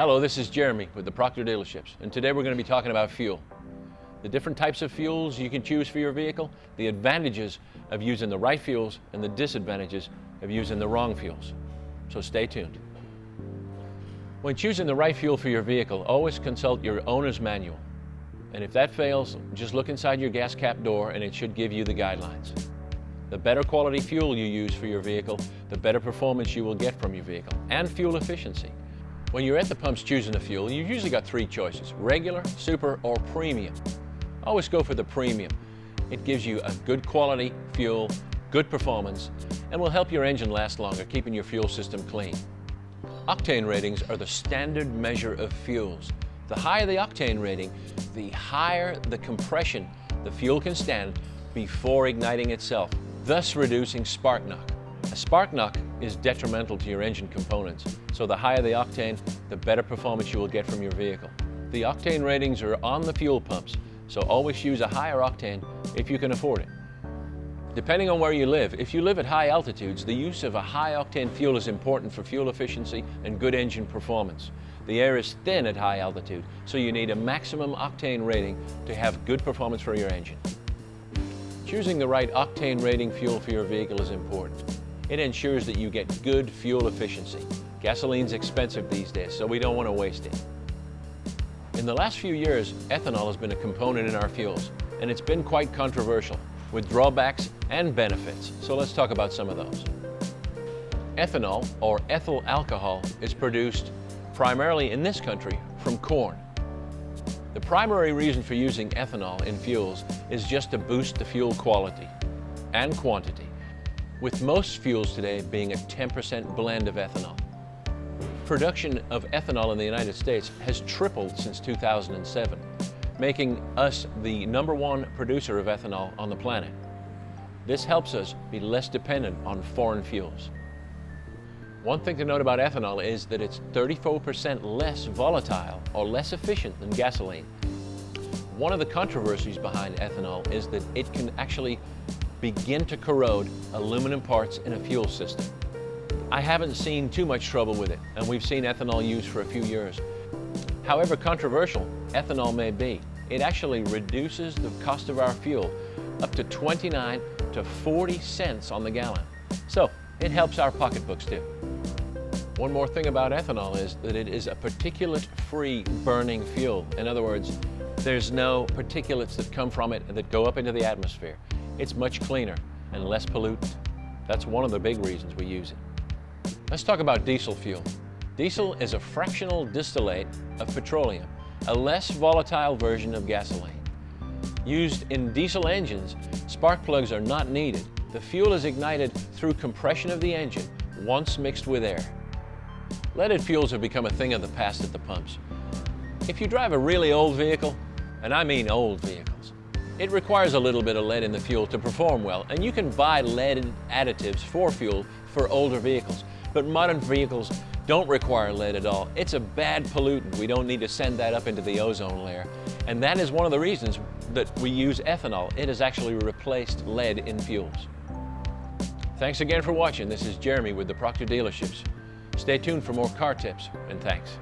Hello, this is Jeremy with the Proctor Dealerships, and today we're going to be talking about fuel. The different types of fuels you can choose for your vehicle, the advantages of using the right fuels, and the disadvantages of using the wrong fuels. So stay tuned. When choosing the right fuel for your vehicle, always consult your owner's manual. And if that fails, just look inside your gas cap door and it should give you the guidelines. The better quality fuel you use for your vehicle, the better performance you will get from your vehicle, and fuel efficiency. When you're at the pumps choosing a fuel, you've usually got three choices: regular, super, or premium. Always go for the premium. It gives you a good quality fuel, good performance, and will help your engine last longer, keeping your fuel system clean. Octane ratings are the standard measure of fuels. The higher the octane rating, the higher the compression the fuel can stand before igniting itself, thus reducing spark knock. A spark knock is detrimental to your engine components, so the higher the octane, the better performance you will get from your vehicle. The octane ratings are on the fuel pumps, so always use a higher octane if you can afford it. Depending on where you live, if you live at high altitudes, the use of a high octane fuel is important for fuel efficiency and good engine performance. The air is thin at high altitude, so you need a maximum octane rating to have good performance for your engine. Choosing the right octane rating fuel for your vehicle is important. It ensures that you get good fuel efficiency. Gasoline's expensive these days, so we don't want to waste it. In the last few years, ethanol has been a component in our fuels, and it's been quite controversial, with drawbacks and benefits. So let's talk about some of those. Ethanol, or ethyl alcohol, is produced primarily in this country from corn. The primary reason for using ethanol in fuels is just to boost the fuel quality and quantity, with most fuels today being a 10% blend of ethanol. Production of ethanol in the United States has tripled since 2007, making us the #1 producer of ethanol on the planet. This helps us be less dependent on foreign fuels. One thing to note about ethanol is that it's 34% less volatile or less efficient than gasoline. One of the controversies behind ethanol is that it can actually begin to corrode aluminum parts in a fuel system. I haven't seen too much trouble with it, and we've seen ethanol used for a few years. However controversial ethanol may be, it actually reduces the cost of our fuel up to 29 to 40 cents on the gallon. So it helps our pocketbooks too. One more thing about ethanol is that it is a particulate-free burning fuel. In other words, there's no particulates that come from it that go up into the atmosphere. It's much cleaner and less pollutant. That's one of the big reasons we use it. Let's talk about diesel fuel. Diesel is a fractional distillate of petroleum, a less volatile version of gasoline. Used in diesel engines, spark plugs are not needed. The fuel is ignited through compression of the engine once mixed with air. Leaded fuels have become a thing of the past at the pumps. If you drive a really old vehicle, and I mean old vehicles, it requires a little bit of lead in the fuel to perform well, and you can buy lead additives for fuel for older vehicles. But modern vehicles don't require lead at all. It's a bad pollutant. We don't need to send that up into the ozone layer. And that is one of the reasons that we use ethanol. It has actually replaced lead in fuels. Thanks again for watching. This is Jeremy with the Proctor Dealerships. Stay tuned for more car tips, and thanks.